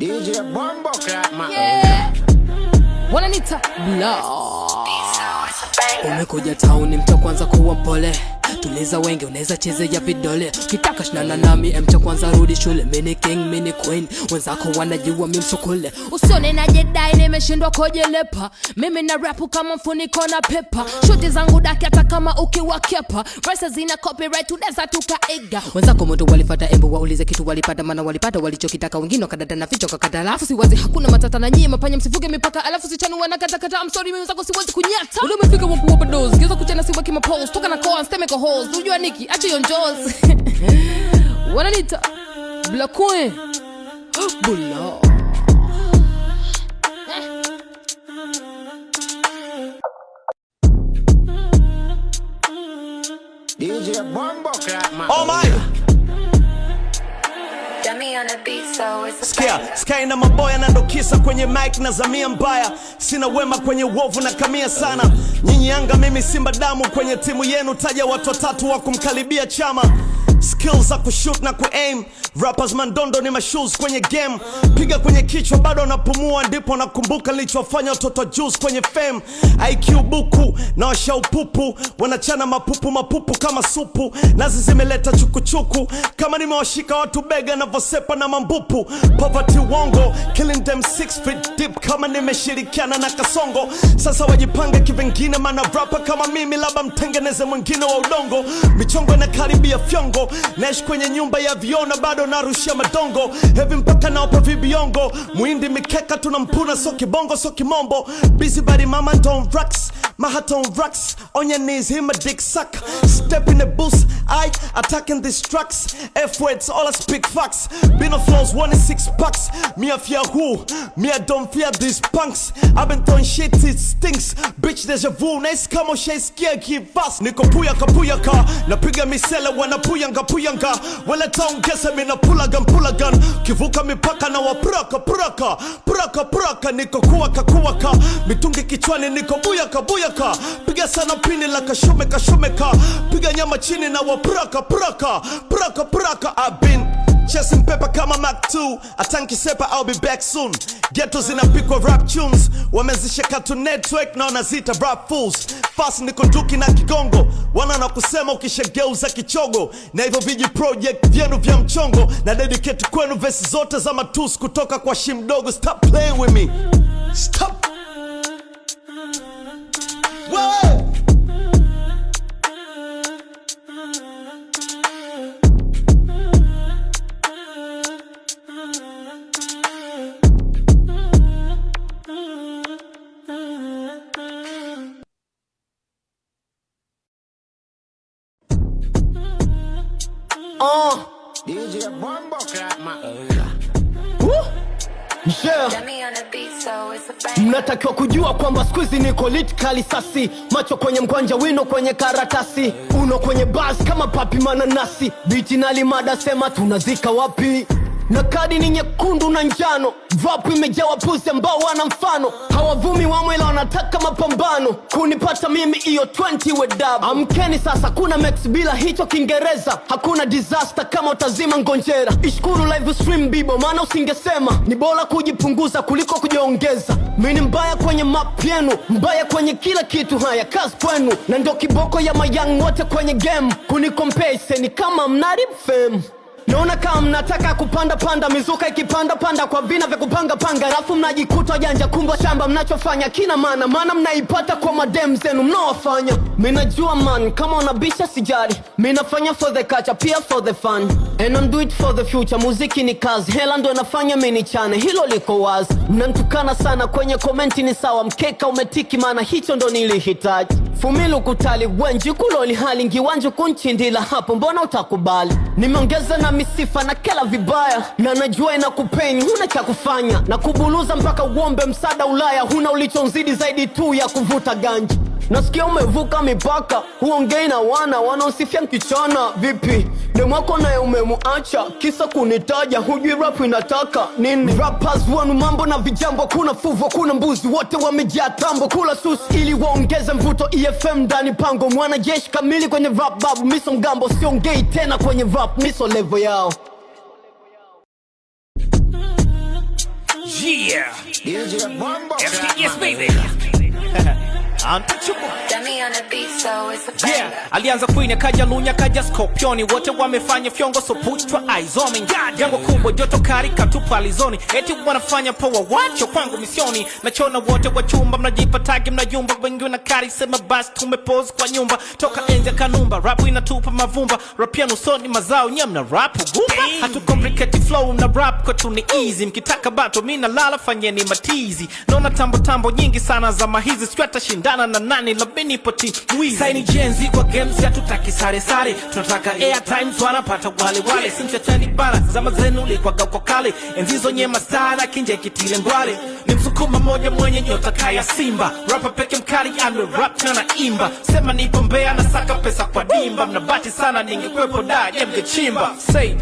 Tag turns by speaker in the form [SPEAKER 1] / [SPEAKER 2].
[SPEAKER 1] DJ Bombo Clap man.
[SPEAKER 2] Yeah. Wananita Block. Umekuja town mtu kwanza kuwa mpole. Tuliza wengi unaweza cheze ya vidole. Ukitaka shinana nami mtu kwanza rudi shule. Mini king, mini queen. Wenzako wanajua mimi msukule. Usione na Jedi nimeshindwa kujelepa. Mimi na rap kama mfuniko na pepa. Shuti zangu daki hata kama ukiwa kepa. Verses zina copyright unaweza tukaiga. Wenzako mtu walifuata embu waulize kitu walipata maana walipata walichokitaka wengine wakadada na ficho kakata. Alafu siwazi hakuna matata na nyie mapanya msivuge mipaka. Alafu sichanu wanakata kata. I'm sorry mimi wenzako siwezi kunyata. Umefika wapu wapa doze. Kiweza kuchana siwa kima pose. Toka na call steme ko hoes. Unajua Niki acha hiyo njozi. Wananita Block Bula.
[SPEAKER 1] DJ Bombo Clap man.
[SPEAKER 3] Oh my. Skia na maboya na ndokisa kwenye mic na zamia mbaya. Sina wema kwenye uovu na kamia sana. Nyinyi Yanga mimi Simba damu kwenye timu yenu. Taja watu watatu wa kumkaribia Chama. Skills za kushoot na kuaim. Rappers mandondo ni mashoes kwenye game. Piga kwenye kichwa bado napumua. Ndipo nakumbuka nilichofanya watoto juice kwenye fame. IQ buku na washa upupu. Wanachana mapupu kama supu. Nazi zimeleta chukuchuku. Kama nimewashika watu bega na vosepa na mambupu. Poverty wongo killing them 6 feet deep. Kama nimeshirikiana na Kasongo. Sasa wajipange kivengine maana rapper kama mimi labda mtengeneze mwingine wa udongo. Michongo na karibia fyongo. Naishi kwenye nyumba ya viona bado narushia madongo. Heavy mpaka naopa vibiongo. Muindi mikeka tunampuna so kibongo so kimombo. Busy body mama don't rocks. My hat on rocks. On your knees him a dick suck. Step in the booth I attacking these trucks. F-words all I speak facts. Been on flows 1 in 6 packs. Me I fear who? Me I don't fear these punks. I've been throwing shit it stinks. Bitch deja vu. Nice kamo shay skia give fast. Niko puyaka. Napiga misele wana puyanga. Wala taongeza mina pula gun. Kivuka mipaka na wapuraka. Niko kuwaka. Mitungi kichwani niko buyaka. Piga sana pini la kashumeka. Piga nyama chini na wapuraka. I've been chasing paper kama Mac 2. Atanki sepa I'll be back soon. Ghetto zinapikwa rap tunes. Wamezisha Cartoon Network na wanazita rap fools. Fast niko duki na kigongo. Wana na kusema ukishageuza kichogo. Na hivyo viji project vyenu vya mchongo. Na dedicate kwenu verses zote za matusi kutoka kwa Shimdogo. Stop playing with me. Stop. Whoa.
[SPEAKER 1] DJ Bombo Clap man.
[SPEAKER 3] Yeah. Mnatakiwa kujua kwamba squeeze niko lit kali sasi. Macho kwenye mkwanja wino kwenye karatasi. Uno kwenye buzz kama papi mananasi. Biti na limada sema tunazika wapi. Na kadi ni nyekundu na njano. Vapu imejawa pusi ambao wana mfano. Hawavumi wamwela wanataka mapambano. Kunipata mimi iyo 20 we dab. Amkeni sasa kuna Max bila hicho Kiingereza. Hakuna disaster kama utazima ngonjera. Ishukuru live stream bibo maana usingesema. Ni bora kujipunguza kuliko kujiongeza. Mimi mbaya kwenye map yenu. Mbaya kwenye kila kitu haya kazi kwenu. Na ndio kiboko ya mayang wote kwenye game. Kunikompese ni kama mnarip fame. Naona kama mnataka kupanda mizuka ikipanda kwa vina vya kupanga alafu mnajikuta janja kumbwa shamba mnachofanya kina maana mnaipata kwa madem zenu mnaowafanya. Mimi najua man kama unabisha sijari. Mimi nafanya for the culture pia for the fun. And I'm do it for the future. Muziki ni kazi. Hela ndo inafanya mimi nichane. Hilo liko wazi. Mnanitukana sana kwenye komenti ni sawa. Mkeka umetiki maana hicho ndo nilihitaji. Fumilu kutali wenji kuloli hali ngiwanju kunchindila hapo mbona utakubali. Nimeongeza na misifa na kela vibaya. Na najua inakupeni huna cha kufanya. Na kubuluza mpaka uombe msada Ulaya. Huna ulichonzidi zaidi tu ya kuvuta ganji. Nasikia umevuka mipaka. Huongei na wanaosifia mkichana. Vipi? Demwako naye umemuacha. Kisa kunitaja hujui rap inataka nini. Rappers wanu mambo na vijambo. Kuna fuvo kuna mbuzi wote wamejaa tambo. Kula susi ili waongeze mvuto. EFM ndani pango. Mwana jeshi kamili kwenye rap babu. Miso mgambo siongei tena kwenye rap. Miso level yao.
[SPEAKER 4] Yeah.
[SPEAKER 1] DJ Bumbo Clap
[SPEAKER 4] Yes,
[SPEAKER 1] man.
[SPEAKER 4] baby. Untouchable.
[SPEAKER 5] Yeah, alianza Queen akaja Lunya akaja Scorpioni, wote wamefanya fyongo so put your eyes on me. Jango kubwa joto kari katupa alizoni, eti wanafanya power wacho kwangu misioni. Nachona wote wa chumba mnajipa tagi mnayumba, wengi na kari sema basi tumepose kwa nyumba. Toka enzi ya kanumba, rap inatupa mavumba, rap yenu soni mazao nyamna rap ugumba. Hatu complicate flow na rap kwa tu ni easy, mkitaka bato mina lala fanyeni matizi. Nona tambo nyingi sana za mahizi, skwata shindana na nani labini poti wizi. Saini jenzi kwa games ya tutaki sare, tunataka airtime wanapata wale. Simchatani bara zama zenu likwaga kwa kale, enzizo nyema sana kinje kitile ngwale. Ni msukuma moja mwenye nyota kaya Simba, rapper peke mkali ame rap na naimba. Sema nipo Mbeya na saka pesa kwa dimba, mnabati sana ningekwepo da jemge chimba. Say